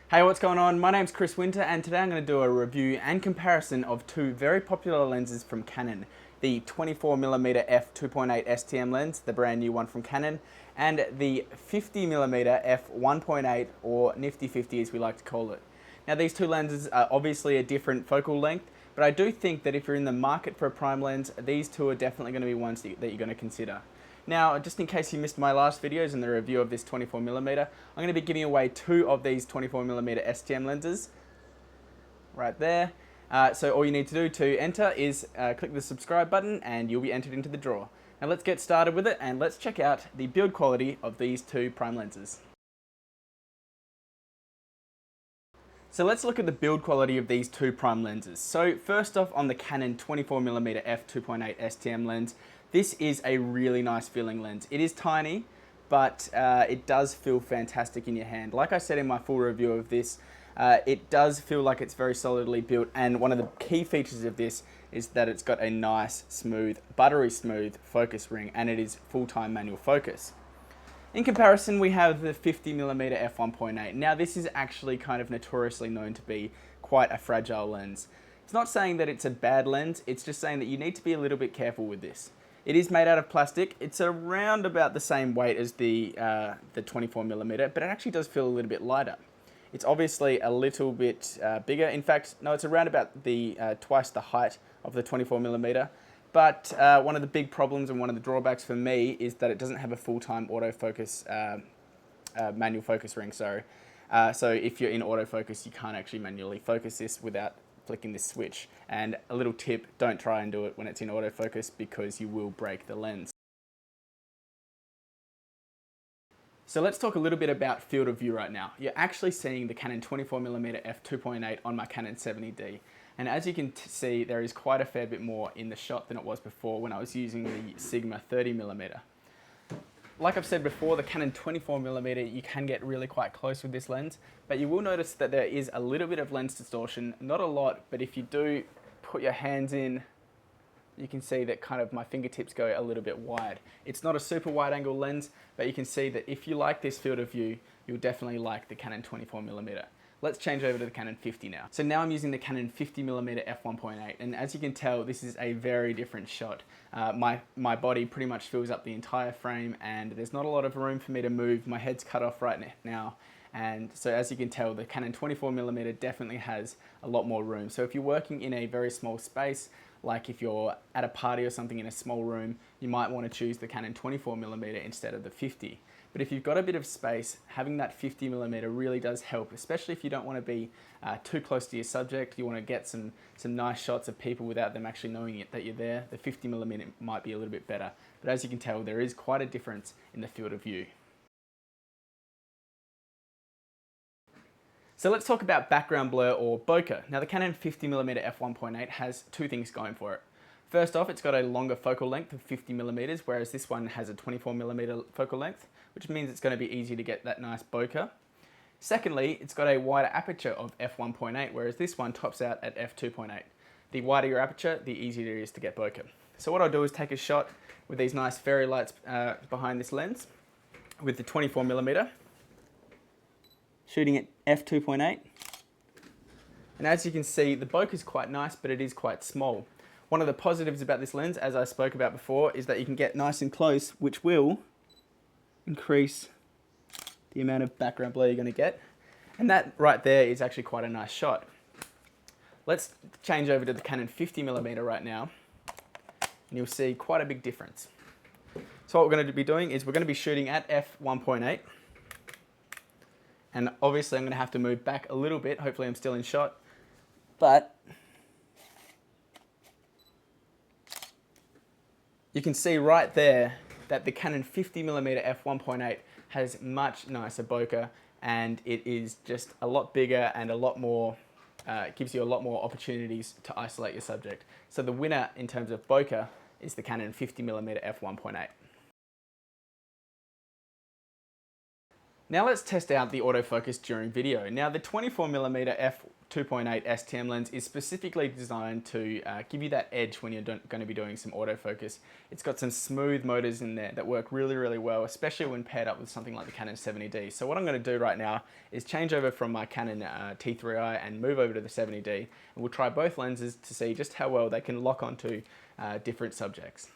Hey, what's going on? My name's Chris Winter and today I'm going to do a review and comparison of two very popular lenses from Canon. The 24mm f2.8 STM lens, the brand new one from Canon, and the 50mm f1.8 or nifty 50 as we like to call it. Now these two lenses are obviously a different focal length, but I do think that if you're in the market for a prime lens, these two are definitely going to be ones that you're going to consider. Now, just in case you missed my last videos and the review of this 24mm, I'm going to be giving away two of these 24mm STM lenses, right there. So all you need to do to enter is click the subscribe button and you'll be entered into the draw. Now let's get started with it and let's check out the build quality of these two prime lenses. So let's look at the build quality of these two prime lenses. So first off, on the Canon 24mm f2.8 STM lens, this is a really nice feeling lens. It is tiny, but it does feel fantastic in your hand. Like I said in my full review of this, it does feel like it's very solidly built, and one of the key features of this is that it's got a nice, smooth, buttery smooth focus ring, and it is full-time manual focus. In comparison, we have the 50mm f1.8. Now this is actually kind of notoriously known to be quite a fragile lens. It's not saying that it's a bad lens, it's just saying that you need to be a little bit careful with this. It is made out of plastic. It's around about the same weight as the 24mm, but it actually does feel a little bit lighter. It's obviously a little bit bigger. In fact, no, it's around about the twice the height of the 24mm. But one of the big problems and one of the drawbacks for me is that it doesn't have a full-time autofocus manual focus ring. So if you're in autofocus, you can't actually manually focus this without flicking this switch. And a little tip, don't try and do it when it's in autofocus because you will break the lens. So let's talk a little bit about field of view right now. You're actually seeing the Canon 24mm f2.8 on my Canon 70D. And as you can see, there is quite a fair bit more in the shot than it was before when I was using the Sigma 30mm. Like I've said before, the Canon 24mm, you can get really quite close with this lens, but you will notice that there is a little bit of lens distortion, not a lot, but if you do put your hands in, you can see that kind of my fingertips go a little bit wide. It's not a super wide angle lens, but you can see that if you like this field of view, you'll definitely like the Canon 24mm. Let's change over to the Canon 50 now. So now I'm using the Canon 50mm f1.8, and as you can tell, this is a very different shot. My body pretty much fills up the entire frame, and there's not a lot of room for me to move. My head's cut off right now, and so as you can tell, the Canon 24mm definitely has a lot more room. So if you're working in a very small space, like if you're at a party or something in a small room, you might want to choose the Canon 24mm instead of the 50. But if you've got a bit of space, having that 50mm really does help, especially if you don't want to be too close to your subject. You want to get some nice shots of people without them actually knowing that you're there. The 50mm might be a little bit better. But as you can tell, there is quite a difference in the field of view. So let's talk about background blur or bokeh. Now the Canon 50mm f1.8 has two things going for it. First off, it's got a longer focal length of 50mm, whereas this one has a 24mm focal length, which means it's going to be easy to get that nice bokeh. Secondly, it's got a wider aperture of f1.8, whereas this one tops out at f2.8. The wider your aperture, the easier it is to get bokeh. So what I'll do is take a shot with these nice fairy lights behind this lens with the 24mm. Shooting at f2.8, and as you can see, the bokeh is quite nice, but it is quite small. One of the positives about this lens, as I spoke about before, is that you can get nice and close, which will increase the amount of background blur you're going to get, and that right there is actually quite a nice shot. Let's change over to the Canon 50mm right now, and you'll see quite a big difference. So what we're going to be doing is we're going to be shooting at f1.8. And obviously I'm going to have to move back a little bit. Hopefully I'm still in shot. But you can see right there that the Canon 50mm f1.8 has much nicer bokeh, and it is just a lot bigger and a lot more, gives you a lot more opportunities to isolate your subject. So the winner in terms of bokeh is the Canon 50mm f1.8. Now let's test out the autofocus during video. Now the 24mm 2.8 STM lens is specifically designed to give you that edge when you're going to be doing some autofocus. It's got some smooth motors in there that work really well, especially when paired up with something like the Canon 70D. So what I'm going to do right now is change over from my Canon T3i and move over to the 70D, and we'll try both lenses to see just how well they can lock onto different subjects.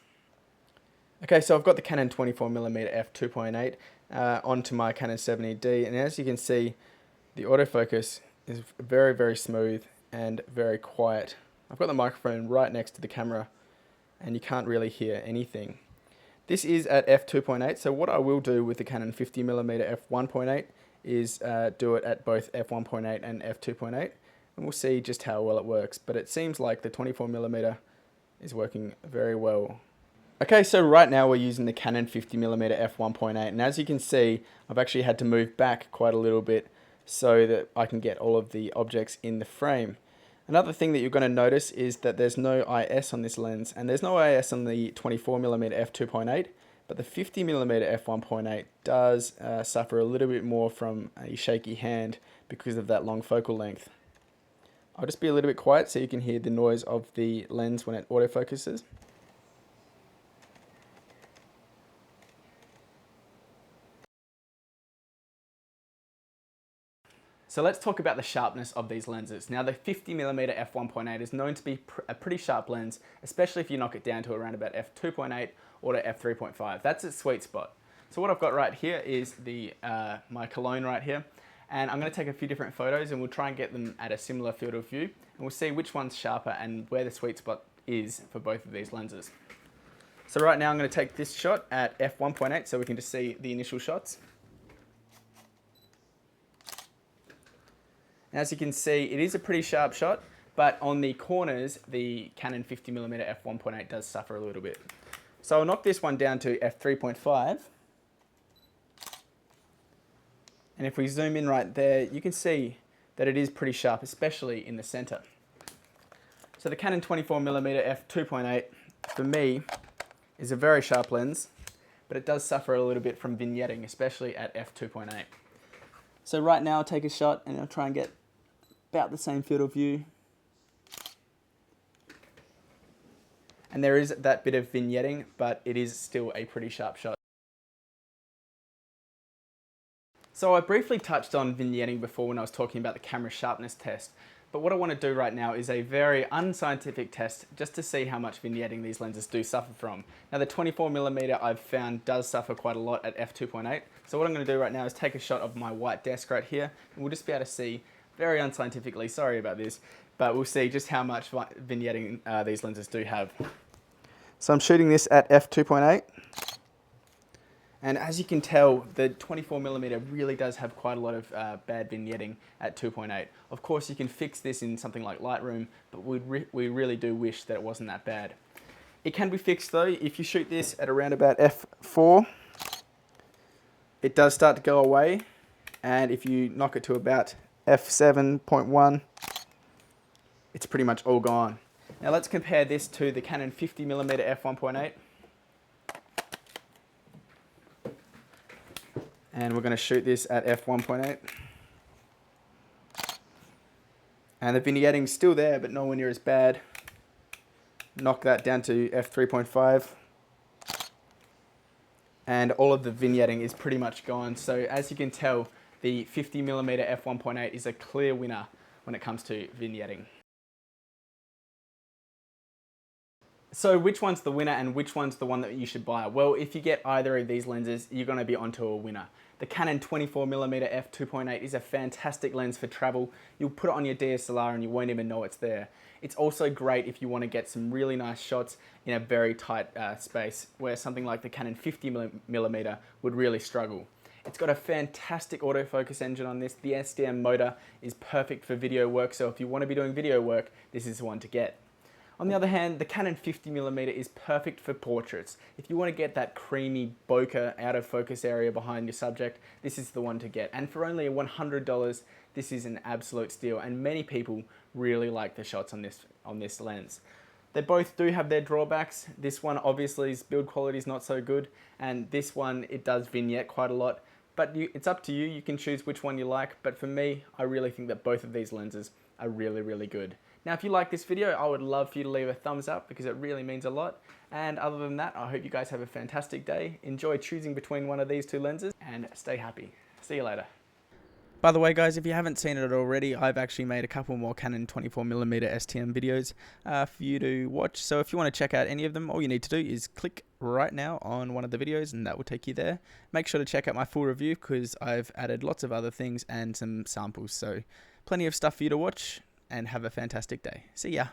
Okay, so I've got the Canon 24mm f2.8 onto my Canon 70D, and as you can see, the autofocus is very smooth and very quiet. I've got the microphone right next to the camera and you can't really hear anything. This is at f2.8, so what I will do with the Canon 50mm f1.8 is do it at both f1.8 and f2.8, and we'll see just how well it works, but it seems like the 24mm is working very well. Okay, so right now we're using the Canon 50mm f1.8, and as you can see, I've actually had to move back quite a little bit so that I can get all of the objects in the frame. Another thing that you're going to notice is that there's no IS on this lens, and there's no IS on the 24mm f2.8, but the 50mm f1.8 does suffer a little bit more from a shaky hand because of that long focal length. I'll just be a little bit quiet so you can hear the noise of the lens when it autofocuses. So let's talk about the sharpness of these lenses. Now the 50mm f1.8 is known to be a pretty sharp lens, especially if you knock it down to around about f2.8 or to f3.5. That's its sweet spot. So what I've got right here is my cologne right here, and I'm going to take a few different photos and we'll try and get them at a similar field of view, and we'll see which one's sharper and where the sweet spot is for both of these lenses. So right now I'm going to take this shot at f1.8 so we can just see the initial shots. As you can see, it is a pretty sharp shot, but on the corners, the Canon 50mm f1.8 does suffer a little bit. So I'll knock this one down to f3.5. And if we zoom in right there, you can see that it is pretty sharp, especially in the center. So the Canon 24mm f2.8, for me, is a very sharp lens, but it does suffer a little bit from vignetting, especially at f2.8. So right now I'll take a shot and I'll try and get about the same field of view. And there is that bit of vignetting, but it is still a pretty sharp shot. So I briefly touched on vignetting before when I was talking about the camera sharpness test, but what I want to do right now is a very unscientific test just to see how much vignetting these lenses do suffer from. Now the 24mm I've found does suffer quite a lot at f2.8, so what I'm going to do right now is take a shot of my white desk right here, and we'll just be able to see, very unscientifically, sorry about this, but we'll see just how much vignetting these lenses do have. So I'm shooting this at f2.8. And as you can tell, the 24mm really does have quite a lot of bad vignetting at 2.8. Of course, you can fix this in something like Lightroom, but we really do wish that it wasn't that bad. It can be fixed though. If you shoot this at around about f4, it does start to go away. And if you knock it to about f7.1, it's pretty much all gone. Now let's compare this to the Canon 50mm f1.8. And we're going to shoot this at f1.8. And the vignetting's still there, but nowhere near as bad. Knock that down to f3.5. And all of the vignetting is pretty much gone. So as you can tell, the 50mm f1.8 is a clear winner when it comes to vignetting. So which one's the winner and which one's the one that you should buy? Well, if you get either of these lenses, you're going to be onto a winner. The Canon 24mm f2.8 is a fantastic lens for travel. You'll put it on your DSLR and you won't even know it's there. It's also great if you want to get some really nice shots in a very tight space, where something like the Canon 50mm would really struggle. It's got a fantastic autofocus engine on this. The STM motor is perfect for video work, so if you want to be doing video work, this is the one to get. On the other hand, the Canon 50mm is perfect for portraits. If you want to get that creamy bokeh out of focus area behind your subject, this is the one to get. And for only $100, this is an absolute steal, and many people really like the shots on this lens. They both do have their drawbacks. This one, obviously, build quality is not so good, and this one, it does vignette quite a lot. But it's up to you. You can choose which one you like. But for me, I really think that both of these lenses are really, really good. Now, if you like this video, I would love for you to leave a thumbs up because it really means a lot. And other than that, I hope you guys have a fantastic day. Enjoy choosing between one of these two lenses and stay happy. See you later. By the way, guys, if you haven't seen it already, I've actually made a couple more Canon 24mm STM videos for you to watch. So if you want to check out any of them, all you need to do is click right now on one of the videos and that will take you there. Make sure to check out my full review because I've added lots of other things and some samples. So plenty of stuff for you to watch and have a fantastic day. See ya.